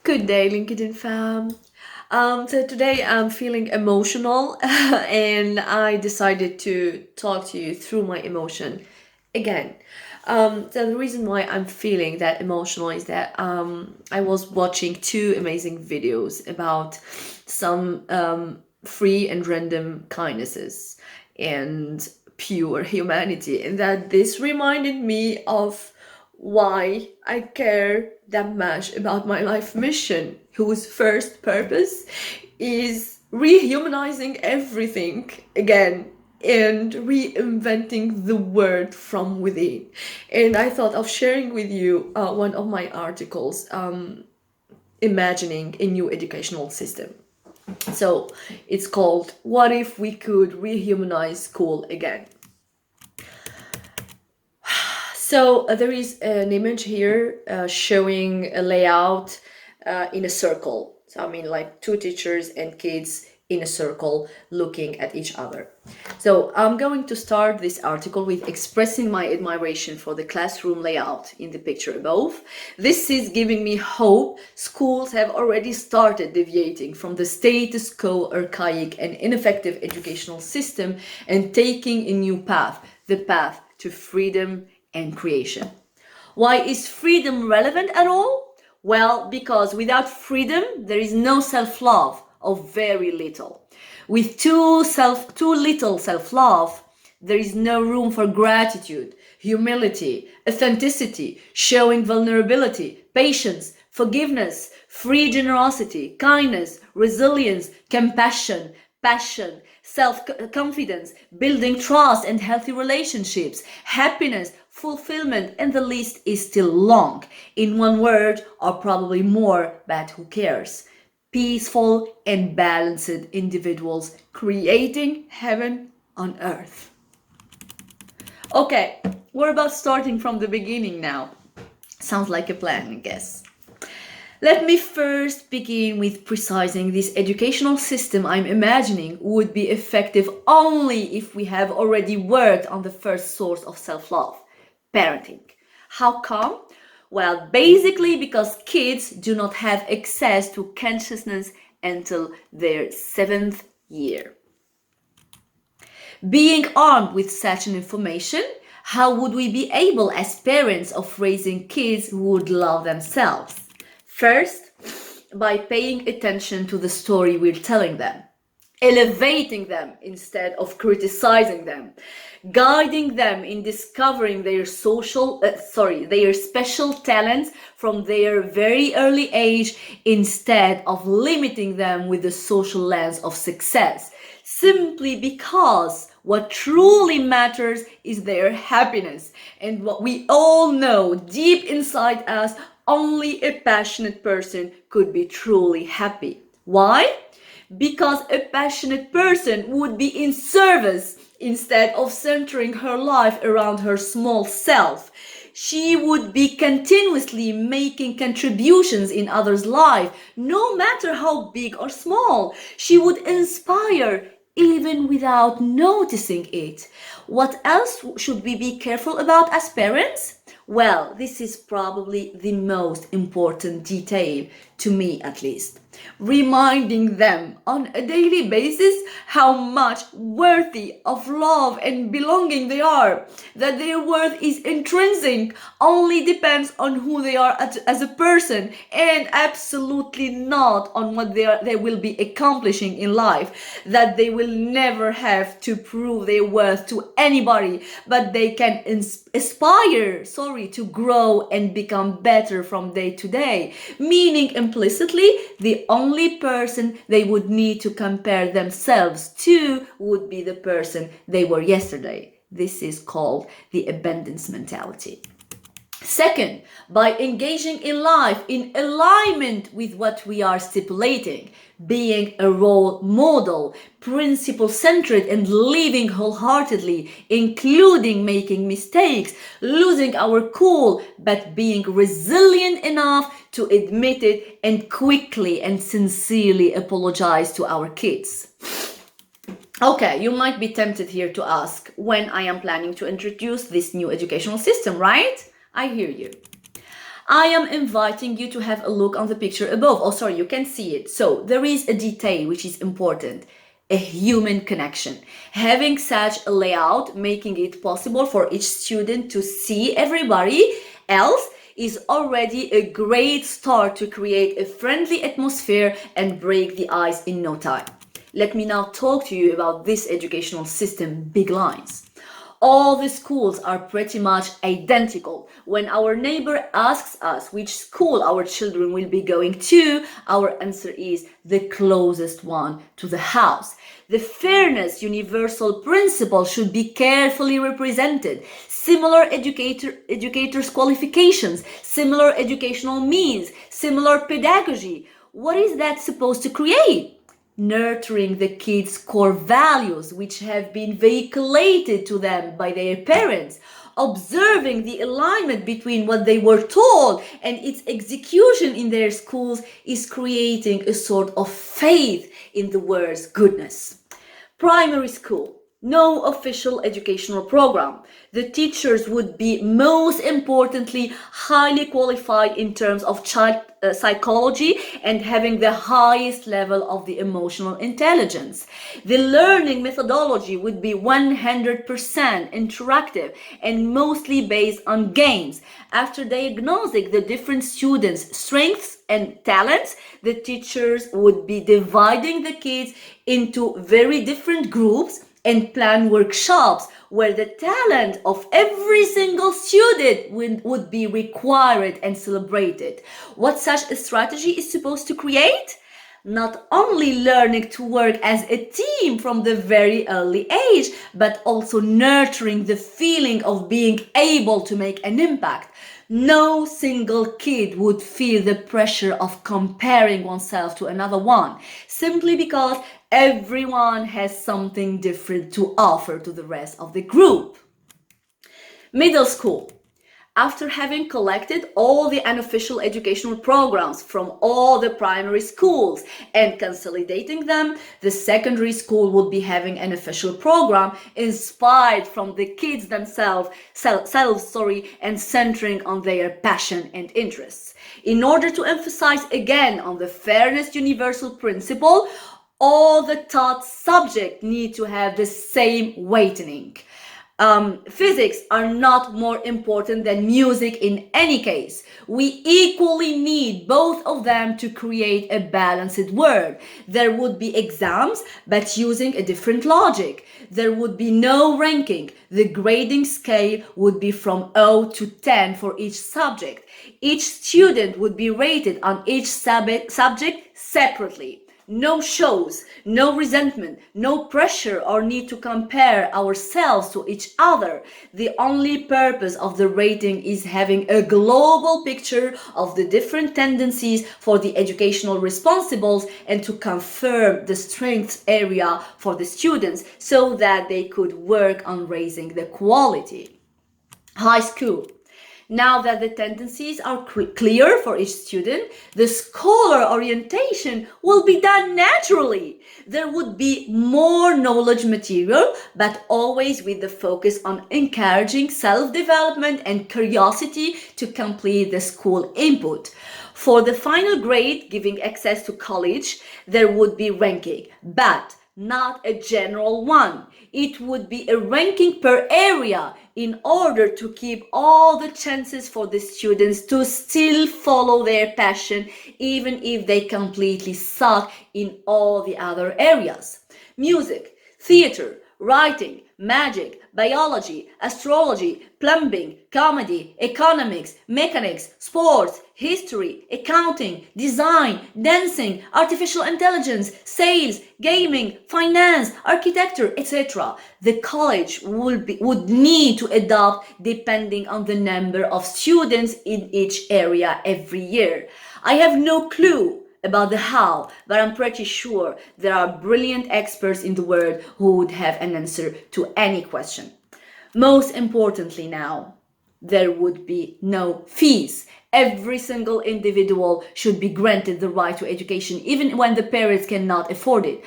Good day, LinkedIn fam. So today I'm feeling emotional and I decided to talk to you through my emotion again. So the reason why I'm feeling that emotional is that I was watching two amazing videos about some free and random kindnesses and pure humanity, and that this reminded me of why I care that much about my life mission, whose first purpose is rehumanizing everything again and reinventing the world from within. And I thought of sharing with you one of my articles, imagining a new educational system. So it's called What If We Could Rehumanize School Again? So there is an image here showing a layout in a circle. So I mean like two teachers and kids in a circle looking at each other. So I'm going to start this article with expressing my admiration for the classroom layout in the picture above. This is giving me hope. Schools have already started deviating from the status quo, archaic and ineffective educational system and taking a new path, the path to freedom and creation. Why is freedom relevant at all? Well, because without freedom, there is no self-love, or very little. With too little self-love, there is no room for gratitude, humility, authenticity, showing vulnerability, patience, forgiveness, free generosity, kindness, resilience, compassion, passion, self-confidence, building trust and healthy relationships, happiness, fulfillment, and the list is still long. In one word, or probably more, but who cares? Peaceful and balanced individuals creating heaven on earth. Okay, we're about starting from the beginning now. Sounds like a plan, I guess. Let me first begin with precising this educational system I'm imagining would be effective only if we have already worked on the first source of self-love, parenting. How come? Well, basically because kids do not have access to consciousness until their 7th year. Being armed with such an information, how would we be able as parents of raising kids who would love themselves? First, by paying attention to the story we're telling them, elevating them instead of criticizing them, guiding them in discovering their their special talents from their very early age instead of limiting them with the social lens of success, simply because what truly matters is their happiness. And what we all know deep inside us, only a passionate person could be truly happy. Why? Because a passionate person would be in service instead of centering her life around her small self. She would be continuously making contributions in others' life, no matter how big or small. She would inspire even without noticing it. What else should we be careful about as parents? Well, this is probably the most important detail, to me at least. Reminding them on a daily basis how much worthy of love and belonging they are, that their worth is intrinsic, only depends on who they are as a person, and absolutely not on what they will be accomplishing in life, that they will never have to prove their worth to anybody, but they can aspire to grow and become better from day to day, meaning implicitly the only person they would need to compare themselves to would be the person they were yesterday. This is called the abundance mentality. Second, by engaging in life in alignment with what we are stipulating, being a role model, principle-centered and living wholeheartedly, including making mistakes, losing our cool, but being resilient enough to admit it and quickly and sincerely apologize to our kids. Okay, you might be tempted here to ask when I am planning to introduce this new educational system, right? I hear you. I am inviting you to have a look on the picture above. Oh, sorry, you can see it. So there is a detail which is important. A human connection. Having such a layout, making it possible for each student to see everybody else is already a great start to create a friendly atmosphere and break the ice in no time. Let me now talk to you about this educational system, big lines. All the schools are pretty much identical. When our neighbor asks us which school our children will be going to, our answer is the closest one to the house. The fairness universal principle should be carefully represented. Similar educators' qualifications, similar educational means, similar pedagogy. What is that supposed to create? Nurturing the kids' core values, which have been vehiculated to them by their parents, observing the alignment between what they were told and its execution in their schools is creating a sort of faith in the word's goodness. Primary school. No official educational program. The teachers would be most importantly highly qualified in terms of child psychology and having the highest level of the emotional intelligence. The learning methodology would be 100% interactive and mostly based on games. After diagnosing the different students' strengths and talents, the teachers would be dividing the kids into very different groups and plan workshops where the talent of every single student would be required and celebrated. What such a strategy is supposed to create? Not only learning to work as a team from the very early age, but also nurturing the feeling of being able to make an impact. No single kid would feel the pressure of comparing oneself to another one, simply because everyone has something different to offer to the rest of the group. Middle school. After having collected all the unofficial educational programs from all the primary schools and consolidating them, the secondary school would be having an official program inspired from the kids themselves, and centering on their passion and interests. In order to emphasize again on the fairness universal principle, all the taught subjects need to have the same weighting. Physics are not more important than music in any case. We equally need both of them to create a balanced world. There would be exams, but using a different logic. There would be no ranking. The grading scale would be from 0 to 10 for each subject. Each student would be rated on each subject separately. No shows, no resentment, no pressure or need to compare ourselves to each other. The only purpose of the rating is having a global picture of the different tendencies for the educational responsibles and to confirm the strengths area for the students so that they could work on raising the quality. High school. Now that the tendencies are clear for each student, the scholar orientation will be done naturally. There would be more knowledge material, but always with the focus on encouraging self-development and curiosity to complete the school input. For the final grade, giving access to college, there would be ranking, but not a general one. It would be a ranking per area in order to keep all the chances for the students to still follow their passion even if they completely suck in all the other areas. Music, theater, writing, magic, biology, astrology, plumbing, comedy, economics, mechanics, sports, history, accounting, design, dancing, artificial intelligence, sales, gaming, finance, architecture, etc. The college would need to adopt depending on the number of students in each area every year. I have no clue about the how, but I'm pretty sure there are brilliant experts in the world who would have an answer to any question. Most importantly now, there would be no fees. Every single individual should be granted the right to education, even when the parents cannot afford it.